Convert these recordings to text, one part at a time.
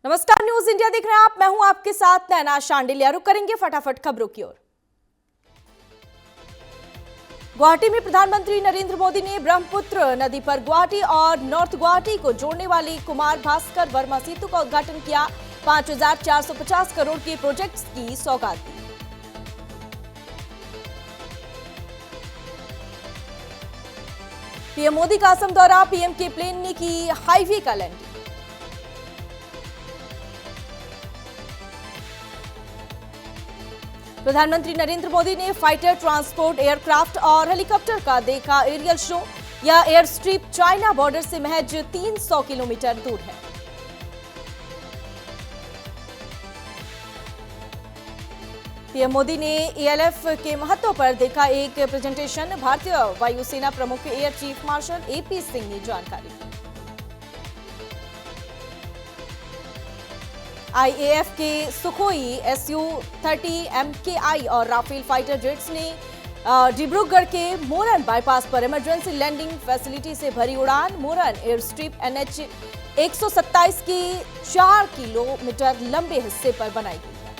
नमस्कार, news India देख रहे हैं आप। मैं हूं आपके साथ नैना शांडिल्या। रुक करेंगे फटाफट खबरों की ओर। गुवाहाटी में प्रधानमंत्री नरेंद्र मोदी ने ब्रह्मपुत्र नदी पर गुवाहाटी और नॉर्थ गुवाहाटी को जोड़ने वाली कुमार भास्कर वर्मा सेतु का उद्घाटन किया। 5,450 करोड़ के प्रोजेक्ट्स की सौगात दी। पीएम मोदी का असम दौरा, पीएम के प्लेन ने की हाईवे का लैंडिंग। प्रधानमंत्री नरेंद्र मोदी ने फाइटर ट्रांसपोर्ट एयरक्राफ्ट और हेलीकॉप्टर का देखा एरियल शो। यह एयर स्ट्रिप चाइना बॉर्डर से महज 300 किलोमीटर दूर है। पीएम मोदी ने एएलएफ के महत्व पर देखा एक प्रेजेंटेशन। भारतीय वायुसेना प्रमुख air chief marshal AP Singh ने जानकारी दी। आईएएफ के सुखोई Su-30 MKI और राफेल फाइटर जेट्स ने डिब्रूगढ़ के मोरन बाईपास पर इमरजेंसी लैंडिंग फैसिलिटी से भरी उड़ान। मोरन एयर स्ट्रिप NH 127 के 4 किलोमीटर लंबे हिस्से पर बनाई गई है।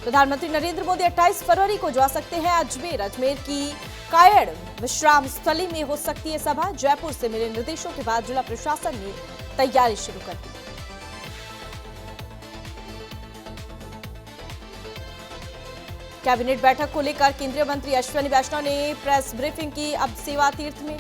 प्रधानमंत्री नरेंद्र मोदी 28 फरवरी को जा सकते हैं अजमेर। अजमेर की कायड़ विश्राम स्थली में हो सकती है सभा। जयपुर से मिले निर्देशों के बाद जिला प्रशासन ने तैयारी शुरू कर दी। कैबिनेट बैठक को लेकर केंद्रीय मंत्री अश्विनी वैष्णव ने प्रेस ब्रीफिंग की। अब सेवा तीर्थ में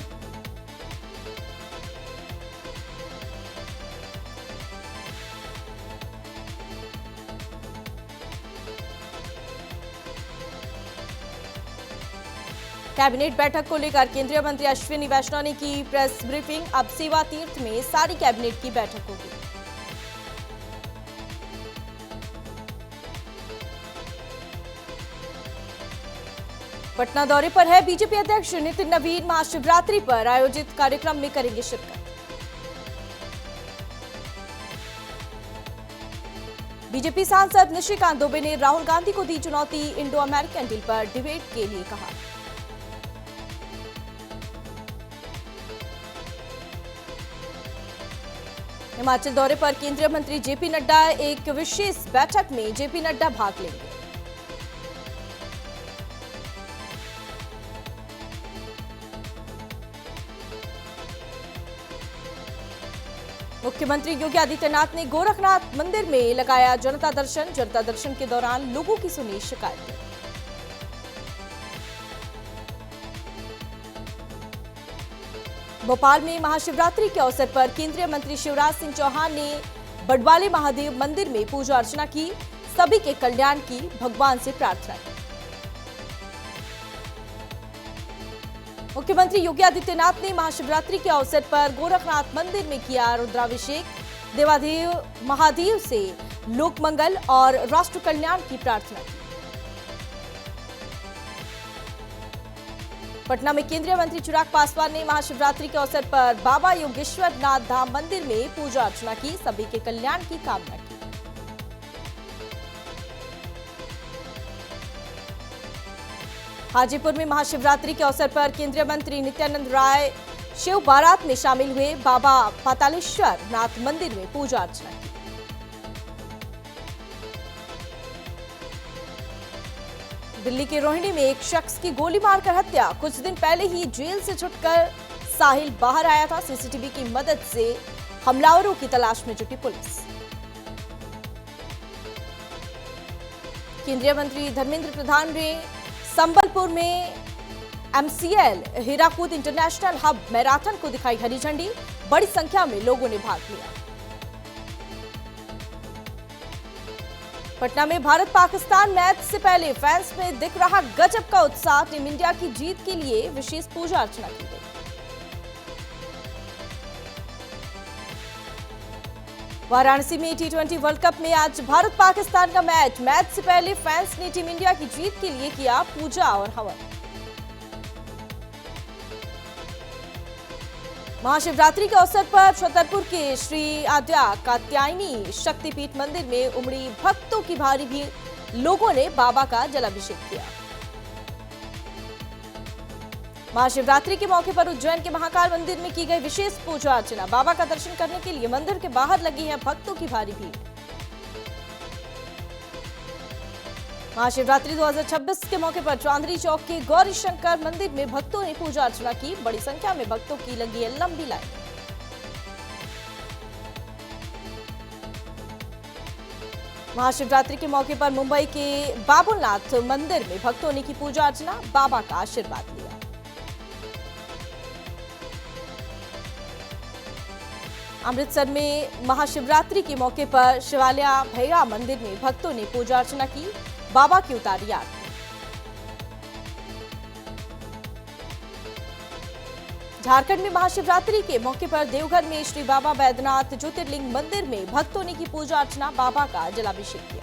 कैबिनेट बैठक को लेकर केंद्रीय मंत्री अश्विनी वैष्णव ने की प्रेस ब्रीफिंग। अब सेवा तीर्थ में सारी कैबिनेट की बैठक होगी। पटना दौरे पर है बीजेपी अध्यक्ष नितिन नवीन। महाशिवरात्रि पर आयोजित कार्यक्रम में करेंगे शिरकत। बीजेपी सांसद निशिकांत दुबे ने राहुल गांधी को दी चुनौती। इंडो अमेरिकन डील पर डिबेट के लिए कहा। हिमाचल दौरे पर केंद्रीय मंत्री जेपी नड्डा। एक विशेष बैठक में जेपी नड्डा भाग लेंगे। मुख्यमंत्री योगी आदित्यनाथ ने गोरखनाथ मंदिर में लगाया जनता दर्शन। जनता दर्शन के दौरान लोगों की सुनी शिकायतें। भोपाल में महाशिवरात्रि के अवसर पर केंद्रीय मंत्री शिवराज सिंह चौहान ने बड़वाले महादेव मंदिर में पूजा अर्चना की। सभी के कल्याण की भगवान से प्रार्थना की। मुख्यमंत्री योगी आदित्यनाथ ने महाशिवरात्रि के अवसर पर गोरखनाथ मंदिर में किया रुद्राभिषेक। देवादेव महादेव से लोक मंगल और राष्ट्र कल्याण की प्रार्थना की। पटना में केंद्रीय मंत्री चिराग पासवान ने महाशिवरात्रि के अवसर पर बाबा योगेश्वर नाथ धाम मंदिर में पूजा अर्चना की। सभी के कल्याण की कामना की। हाजीपुर में महाशिवरात्रि के अवसर पर केंद्रीय मंत्री नित्यानंद राय शिव बारात में शामिल हुए। बाबा पातालेश्वर नाथ मंदिर में पूजा अर्चना की। दिल्ली के रोहिणी में एक शख्स की गोली मारकर हत्या। कुछ दिन पहले ही जेल से छुटकर साहिल बाहर आया था। सीसीटीवी की मदद से हमलावरों की तलाश में जुटी पुलिस। केंद्रीय मंत्री धर्मेंद्र प्रधान ने संबलपुर में MCL Hirakud international hub marathon को दिखाई हरी झंडी। बड़ी संख्या में लोगों ने भाग लिया। पटना में भारत पाकिस्तान मैच से पहले फैंस में दिख रहा गजब का उत्साह। टीम इंडिया की जीत के लिए विशेष पूजा अर्चना की गई। वाराणसी में T20 वर्ल्ड कप में आज भारत पाकिस्तान का मैच से पहले फैंस ने टीम इंडिया की जीत के लिए किया पूजा और हवन। महाशिवरात्रि के अवसर पर छतरपुर के श्री आद्या कात्यायनी शक्तिपीठ मंदिर में उमड़ी भक्तों की भारी भीड़। लोगों ने बाबा का जलाभिषेक किया। महाशिवरात्रि के मौके पर उज्जैन के महाकाल मंदिर में की गई विशेष पूजा अर्चना। बाबा का दर्शन करने के लिए मंदिर के बाहर लगी है भक्तों की भारी भीड़। महाशिवरात्रि 2026 के मौके पर चांदनी चौक के गौरी शंकर मंदिर में भक्तों ने पूजा अर्चना की। बड़ी संख्या में भक्तों की लगी है लंबी लाइन। महाशिवरात्रि के मौके पर मुंबई के बाबुलनाथ मंदिर में भक्तों ने की पूजा अर्चना, बाबा का आशीर्वाद लिया। अमृतसर में महाशिवरात्रि के मौके पर शिवालय भैया मंदिर में भक्तों ने पूजा अर्चना की, बाबा की उतारी आरती। झारखंड में महाशिवरात्रि के मौके पर देवघर में श्री बाबा बैद्यनाथ ज्योतिर्लिंग मंदिर में भक्तों ने की पूजा अर्चना, बाबा का जलाभिषेक किया।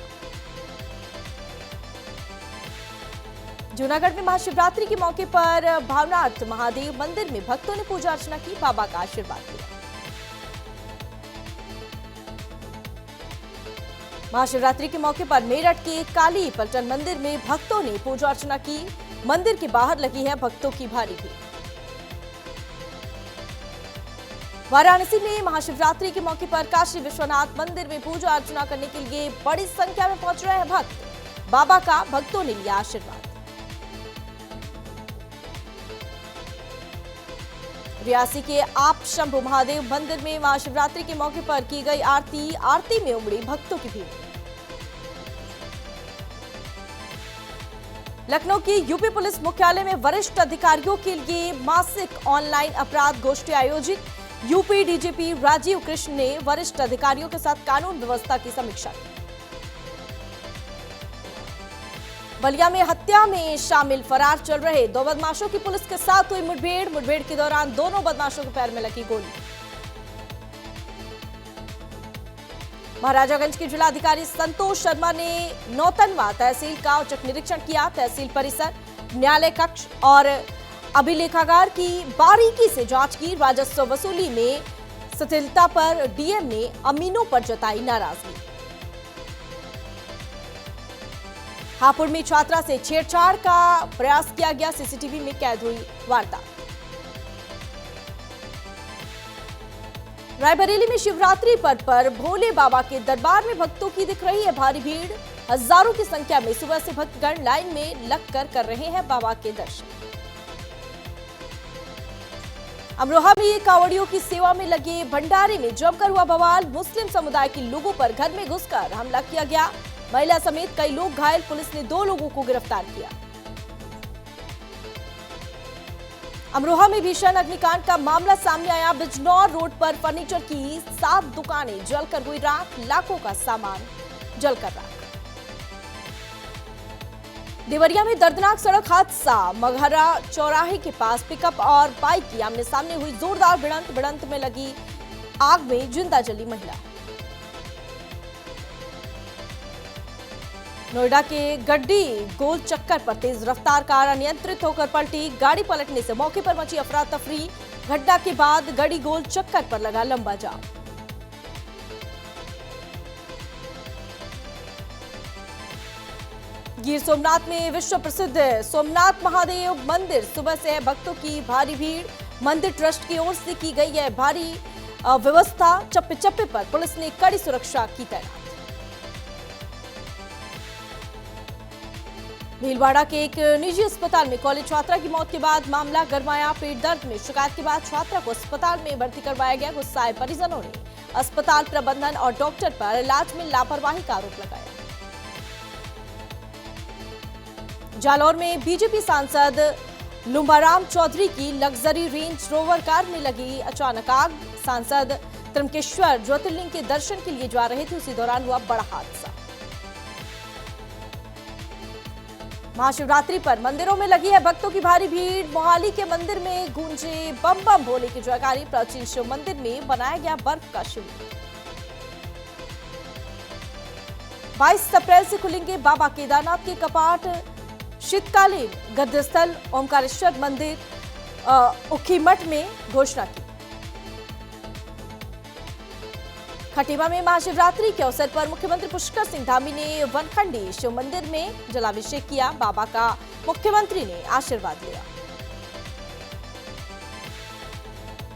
जूनागढ़ में महाशिवरात्रि के मौके पर भावनाथ महादेव मंदिर में भक्तों ने पूजा अर्चना की, बाबा का आशीर्वाद लिया। महाशिवरात्रि के मौके पर मेरठ के काली पलटन मंदिर में भक्तों ने पूजा अर्चना की। मंदिर के बाहर लगी है भक्तों की भारी भीड़। वाराणसी में महाशिवरात्रि के मौके पर काशी विश्वनाथ मंदिर में पूजा अर्चना करने के लिए बड़ी संख्या में पहुंच रहे हैं भक्त। बाबा का भक्तों ने लिया आशीर्वाद। रियासी के आप शंभु महादेव मंदिर में महाशिवरात्रि के मौके पर की गई आरती में उमड़ी भक्तों की भीड़। लखनऊ की यूपी पुलिस मुख्यालय में वरिष्ठ अधिकारियों के लिए मासिक ऑनलाइन अपराध गोष्ठी आयोजित। यूपी डीजीपी राजीव कृष्ण ने वरिष्ठ अधिकारियों के साथ कानून व्यवस्था की समीक्षा की। बलिया में हत्या में शामिल फरार चल रहे 2 बदमाशों की पुलिस के साथ हुई मुठभेड़ के दौरान दोनों बदमाशों के पैर में लगी गोली। महाराजागंज के जिलाधिकारी संतोष शर्मा ने नौतनवा तहसील का औचक निरीक्षण किया। तहसील परिसर, न्यायालय कक्ष और अभिलेखागार की बारीकी से जांच की। राजस्व वसूली में शिथिलता पर डीएम ने अमीनों पर जताई नाराजगी। हापुड़ में छात्रा से छेड़छाड़ का प्रयास किया गया, सीसीटीवी में कैद हुई वारदात। रायबरेली में शिवरात्रि पर्व पर भोले बाबा के दरबार में भक्तों की दिख रही है भारी भीड़। हजारों की संख्या में सुबह से भक्तगण लाइन में लगकर कर रहे हैं बाबा के दर्शन। अमरोहा में कांवड़ियों की सेवा में लगे भंडारे में जमकर हुआ बवाल। मुस्लिम समुदाय के लोगों पर घर में घुसकर हमला किया गया। महिला समेत कई लोग घायल, पुलिस ने 2 लोगों को गिरफ्तार किया। अमरोहा में भीषण अग्निकांड का मामला सामने आया। बिजनौर रोड पर फर्नीचर की 7 दुकानें जलकर हुई राख, लाखों का सामान जलकर राख। देवरिया में दर्दनाक सड़क हादसा। मगहरा चौराहे के पास पिकअप और बाइक की आमने सामने हुई जोरदार भिड़ंत में लगी आग में जिंदा जली महिला। नोएडा के गड्डी गोल चक्कर पर तेज रफ्तार कार अनियंत्रित होकर पलटी। गाड़ी पलटने से मौके पर मची अफरा तफरी। घटना के बाद गड्डी गोल चक्कर पर लगा लंबा जाम। गिर सोमनाथ में विश्व प्रसिद्ध सोमनाथ महादेव मंदिर सुबह से है भक्तों की भारी भीड़। मंदिर ट्रस्ट की ओर से की गई है भारी व्यवस्था। चप्पे चप्पे पर पुलिस ने कड़ी सुरक्षा की तैनात। भीलवाड़ा के एक निजी अस्पताल में कॉलेज छात्रा की मौत के बाद मामला गरमाया। पेट दर्द में शिकायत के बाद छात्रा को अस्पताल में भर्ती करवाया गया। गुस्साए परिजनों ने अस्पताल प्रबंधन और डॉक्टर पर इलाज में लापरवाही का आरोप लगाया। जालौर में बीजेपी सांसद लुम्बाराम चौधरी की लग्जरी रेंज रोवर कार में लगी अचानक आग। सांसद त्र्यंबकेश्वर ज्योतिर्लिंग के दर्शन के लिए जा रहे थे, उसी दौरान हुआ बड़ा हादसा। महाशिवरात्रि पर मंदिरों में लगी है भक्तों की भारी भीड़। मोहाली के मंदिर में गूंजे बम बम भोले की जयकारी। प्राचीन शिव मंदिर में बनाया गया बर्फ का शिविर। 22 अप्रैल से खुलेंगे बाबा केदारनाथ के कपाट। शीतकालीन गद्यस्थल ओमकारेश्वर मंदिर उखीमठ में घोषणा की। खटीमा में महाशिवरात्रि के अवसर पर मुख्यमंत्री पुष्कर सिंह धामी ने वनखंडी शिव मंदिर में जलाभिषेक किया। बाबा का मुख्यमंत्री ने आशीर्वाद लिया।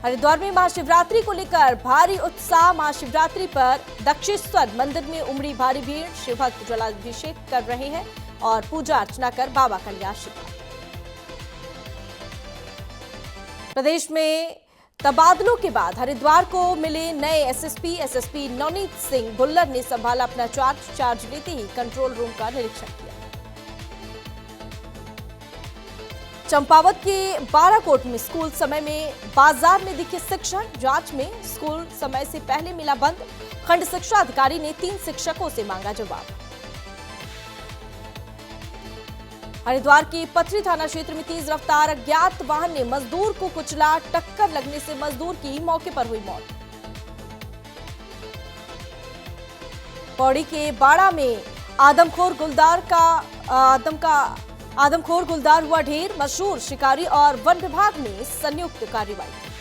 हरिद्वार में महाशिवरात्रि को लेकर भारी उत्साह। महाशिवरात्रि पर दक्षेश्वर मंदिर में उमड़ी भारी भीड़। शिव भक्त जलाभिषेक कर रहे हैं और पूजा अर्चना कर बाबा का लिया आशीर्वाद। प्रदेश में तबादलों के बाद हरिद्वार को मिले नए एसएसपी नवनीत सिंह भुल्लर ने संभाला अपना चार्ज लेते ही कंट्रोल रूम का निरीक्षण किया। चंपावत के बाराकोट में स्कूल समय में बाजार में दिखे शिक्षक। जांच में स्कूल समय से पहले मिला बंद। खंड शिक्षा अधिकारी ने 3 शिक्षकों से मांगा जवाब। हरिद्वार के पथरी थाना क्षेत्र में तेज रफ्तार अज्ञात वाहन ने मजदूर को कुचला। टक्कर लगने से मजदूर की मौके पर हुई मौत। पौड़ी के बाड़ा में आदमखोर गुलदार हुआ ढेर। मशहूर शिकारी और वन विभाग ने संयुक्त कार्रवाई की।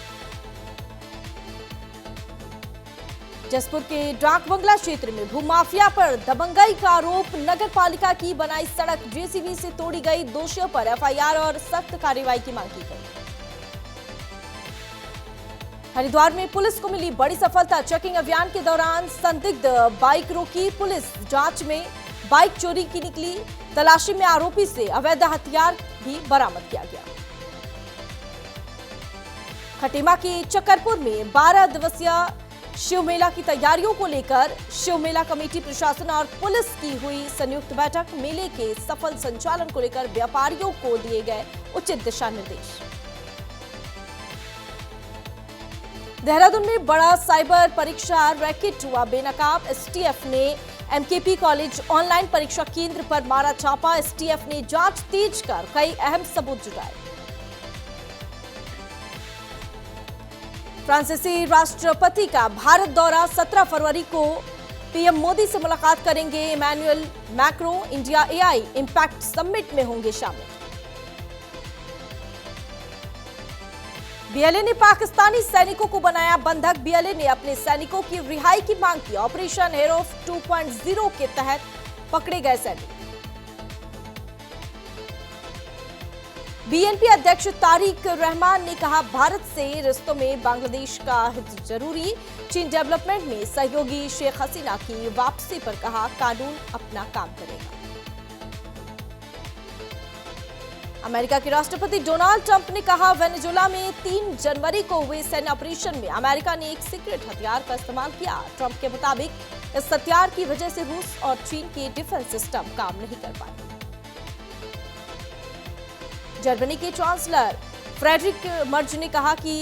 जसपुर के डाक बंगला क्षेत्र में भूमाफिया पर दबंगई का आरोप। नगर पालिका की बनाई सड़क जेसीबी से तोड़ी गई। दोषियों पर एफआईआर और सख्त कार्रवाई की मांग की गई। हरिद्वार में पुलिस को मिली बड़ी सफलता। चेकिंग अभियान के दौरान संदिग्ध बाइक रोकी पुलिस। जांच में बाइक चोरी की निकली। तलाशी में आरोपी से अवैध हथियार भी बरामद किया गया। खटीमा के चक्करपुर में 12 दिवसीय शिव मेला की तैयारियों को लेकर शिव मेला कमेटी, प्रशासन और पुलिस की हुई संयुक्त बैठक। मेले के सफल संचालन को लेकर व्यापारियों को दिए गए उचित दिशा निर्देश। देहरादून में बड़ा साइबर परीक्षा रैकेट हुआ बेनकाब। एसटीएफ ने एमकेपी कॉलेज ऑनलाइन परीक्षा केंद्र पर मारा छापा। एसटीएफ ने जांच तेज कर कई अहम सबूत जुटाए। फ्रांसीसी राष्ट्रपति का भारत दौरा। 17 फरवरी को पीएम मोदी से मुलाकात करेंगे Emmanuel Macron. India AI impact summit में होंगे शामिल। बीएलए ने पाकिस्तानी सैनिकों को बनाया बंधक। बीएलए ने अपने सैनिकों की रिहाई की मांग की। ऑपरेशन हेरोफ 2.0 के तहत पकड़े गए सैनिक। बीएनपी अध्यक्ष तारिक रहमान ने कहा, भारत से रिश्तों में बांग्लादेश का हित जरूरी। चीन डेवलपमेंट में सहयोगी शेख हसीना की वापसी पर कहा, कानून अपना काम करेगा। अमेरिका के राष्ट्रपति डोनाल्ड ट्रंप ने कहा, वेनेजुएला में 3 जनवरी को हुए सैन्य ऑपरेशन में अमेरिका ने एक सीक्रेट हथियार का इस्तेमाल किया। ट्रंप के मुताबिक इस हथियार की वजह से रूस और चीन के डिफेंस सिस्टम काम नहीं कर पाए। जर्मनी के चांसलर फ्रेडरिक मर्ज ने कहा कि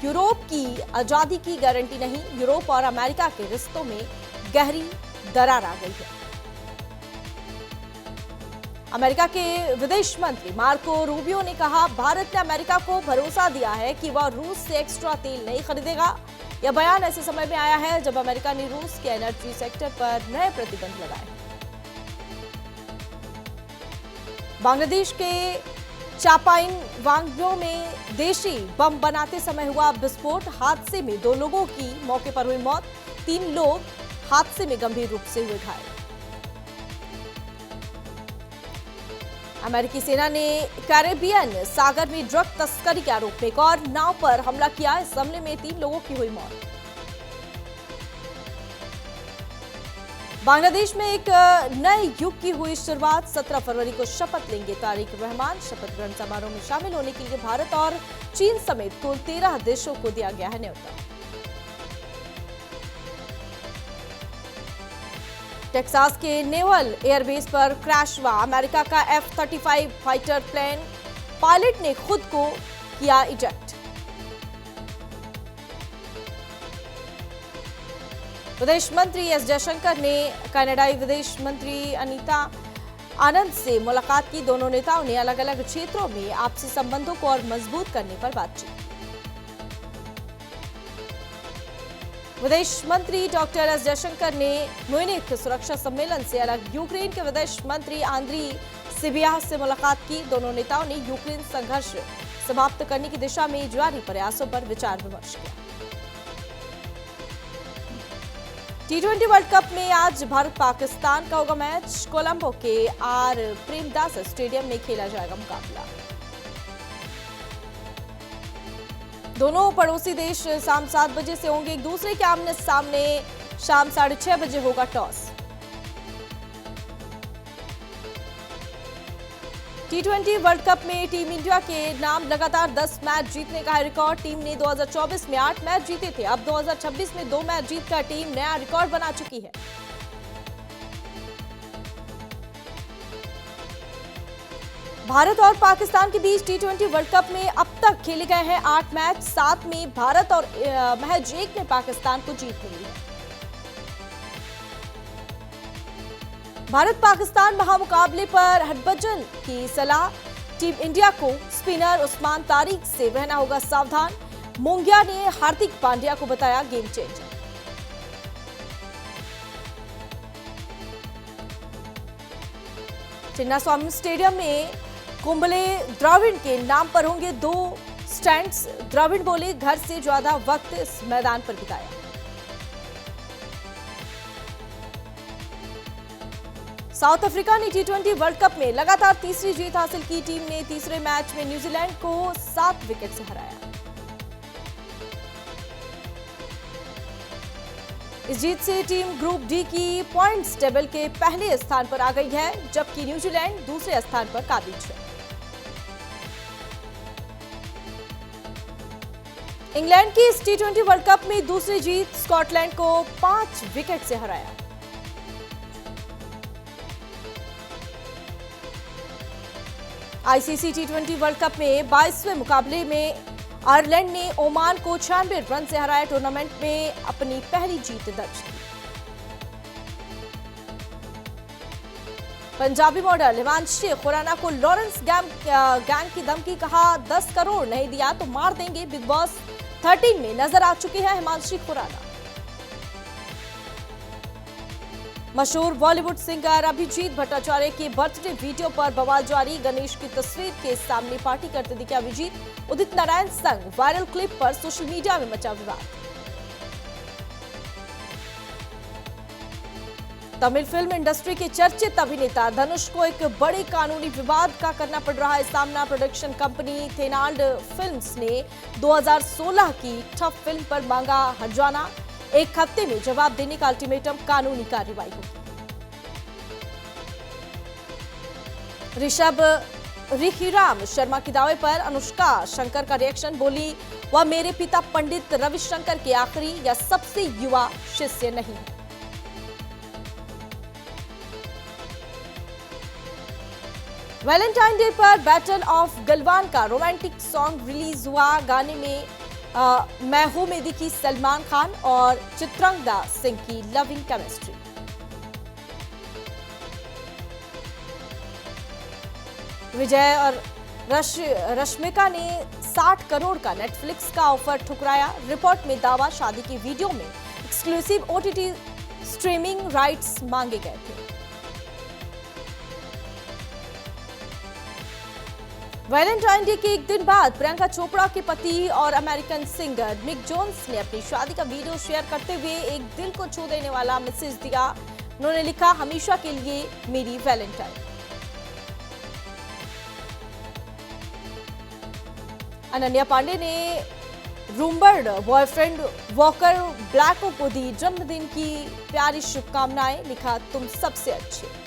यूरोप की आजादी की गारंटी नहीं। यूरोप और अमेरिका के रिश्तों में गहरी दरार आ गई है। अमेरिका के विदेश मंत्री मार्को रूबियो ने कहा, भारत ने अमेरिका को भरोसा दिया है कि वह रूस से एक्स्ट्रा तेल नहीं खरीदेगा। यह बयान ऐसे समय में आया है जब अमेरिका ने रूस के एनर्जी सेक्टर पर नए प्रतिबंध लगाए। बांग्लादेश के चापाइन वांगजो में देशी बम बनाते समय हुआ विस्फोट। हादसे में 2 लोगों की मौके पर हुई मौत। 3 लोग हादसे में गंभीर रूप से हुए घायल। अमेरिकी सेना ने कैरेबियन सागर में ड्रग तस्करी के आरोप में एक और नाव पर हमला किया। इस हमले में 3 लोगों की हुई मौत। बांग्लादेश में एक नए युग की हुई शुरुआत। 17 फरवरी को शपथ लेंगे तारिक रहमान। शपथ ग्रहण समारोह में शामिल होने के लिए भारत और चीन समेत कुल 13 देशों को दिया गया है न्योता। टेक्सास के नेवल एयरबेस पर क्रैश हुआ अमेरिका का F-35 फाइटर प्लेन। पायलट ने खुद को किया इजेक्ट। विदेश मंत्री एस जयशंकर ने कनाडाई विदेश मंत्री अनीता आनंद से मुलाकात की। दोनों नेताओं ने अलग अलग क्षेत्रों में आपसी संबंधों को और मजबूत करने पर बातचीत। विदेश मंत्री डॉक्टर एस जयशंकर ने म्यूनिख सुरक्षा सम्मेलन से अलग यूक्रेन के विदेश मंत्री आंद्री सिबिया से मुलाकात की। दोनों नेताओं ने यूक्रेन संघर्ष समाप्त करने की दिशा में जारी प्रयासों पर विचार विमर्श किया। T20 वर्ल्ड कप में आज भारत पाकिस्तान का होगा मैच। कोलंबो के आर प्रेमदास स्टेडियम में खेला जाएगा मुकाबला। दोनों पड़ोसी देश शाम 7 बजे से होंगे एक दूसरे के आमने सामने। शाम 6:30 बजे होगा टॉस। T20 वर्ल्ड कप में टीम इंडिया के नाम लगातार 10 मैच जीतने का है रिकॉर्ड। टीम ने 2024 में 8 मैच जीते थे। अब 2026 में 2 मैच जीतकर टीम नया रिकॉर्ड बना चुकी है। भारत और पाकिस्तान के बीच T20 वर्ल्ड कप में अब तक खेले गए हैं 8 मैच। 7 में भारत और महज 1 में पाकिस्तान को जीत मिली है। भारत पाकिस्तान महामुकाबले पर हरभजन की सलाह। टीम इंडिया को स्पिनर उस्मान तारिक से रहना होगा सावधान। मोंगिया ने हार्दिक पांड्या को बताया गेम चेंजर। चिन्नास्वामी स्टेडियम में कुंबले द्रविड़ के नाम पर होंगे 2 स्टैंड्स। द्रविड़ बोले, घर से ज्यादा वक्त इस मैदान पर बिताया। साउथ अफ्रीका ने T20 वर्ल्ड कप में लगातार तीसरी जीत हासिल की। टीम ने तीसरे मैच में न्यूजीलैंड को 7 विकेट से हराया। इस जीत से टीम ग्रुप डी की पॉइंट्स टेबल के पहले स्थान पर आ गई है, जबकि न्यूजीलैंड दूसरे स्थान पर काबिज है। इंग्लैंड की इस T20 वर्ल्ड कप में दूसरी जीत, स्कॉटलैंड को 5 विकेट से हराया। आईसीसी T20 वर्ल्ड कप में 22वें मुकाबले में आयरलैंड ने ओमान को 96 रन से हराया। टूर्नामेंट में अपनी पहली जीत दर्ज की। पंजाबी मॉडल हिमांशी खुराना को लॉरेंस गैंग की धमकी, कहा 10 करोड़ नहीं दिया तो मार देंगे। बिग बॉस 13 में नजर आ चुके हैं हिमांशी खुराना। मशहूर बॉलीवुड सिंगर अभिजीत भट्टाचार्य के बर्थडे वीडियो पर बवाल जारी। गणेश की तस्वीर के सामने पार्टी करते दिखे अभिजीत। उदित नारायण संग वायरल क्लिप पर सोशल मीडिया में मचा विवाद। तमिल फिल्म इंडस्ट्री के चर्चित अभिनेता धनुष को एक बड़े कानूनी विवाद का करना पड़ रहा है सामना। प्रोडक्शन कंपनी थेनाल्ड फिल्म्स ने 2016 की ठप फिल्म पर मांगा हर्जाना। 1 हफ्ते में जवाब देने का अल्टीमेटम, कानूनी कार्रवाई होगी। ऋषभ ऋषिराम शर्मा के दावे पर अनुष्का शंकर का रिएक्शन, बोली वह मेरे पिता पंडित रविशंकर के आखिरी या सबसे युवा शिष्य नहीं है। वैलेंटाइन डे पर बैटल ऑफ गलवान का रोमांटिक सॉन्ग रिलीज हुआ। गाने में मैं हूं में दिखी सलमान खान और चित्रंगदा सिंह की लविंग केमिस्ट्री। विजय और रश्मिका ने 60 करोड़ का नेटफ्लिक्स का ऑफर ठुकराया। रिपोर्ट में दावा, शादी की वीडियो में एक्सक्लूसिव OTT स्ट्रीमिंग राइट्स मांगे गए थे। वैलेंटाइन डे के एक दिन बाद प्रियंका चोपड़ा के पति और अमेरिकन सिंगर मिक जोन्स ने अपनी शादी का वीडियो शेयर करते हुए एक दिल को छू देने वाला मैसेज दिया। उन्होंने लिखा, हमेशा के लिए मेरी वैलेंटाइन। अनन्या पांडे ने रूमबर्ड बॉयफ्रेंड वॉकर ब्लैको को दी जन्मदिन की प्यारी शुभकामनाएं। लिखा, तुम सबसे अच्छे।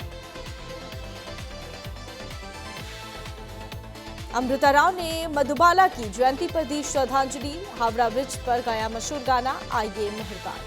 अमृता राव ने मधुबाला की जयंती पर दी श्रद्धांजलि। हावड़ा ब्रिज पर गाया मशहूर गाना आइए मेहरबान।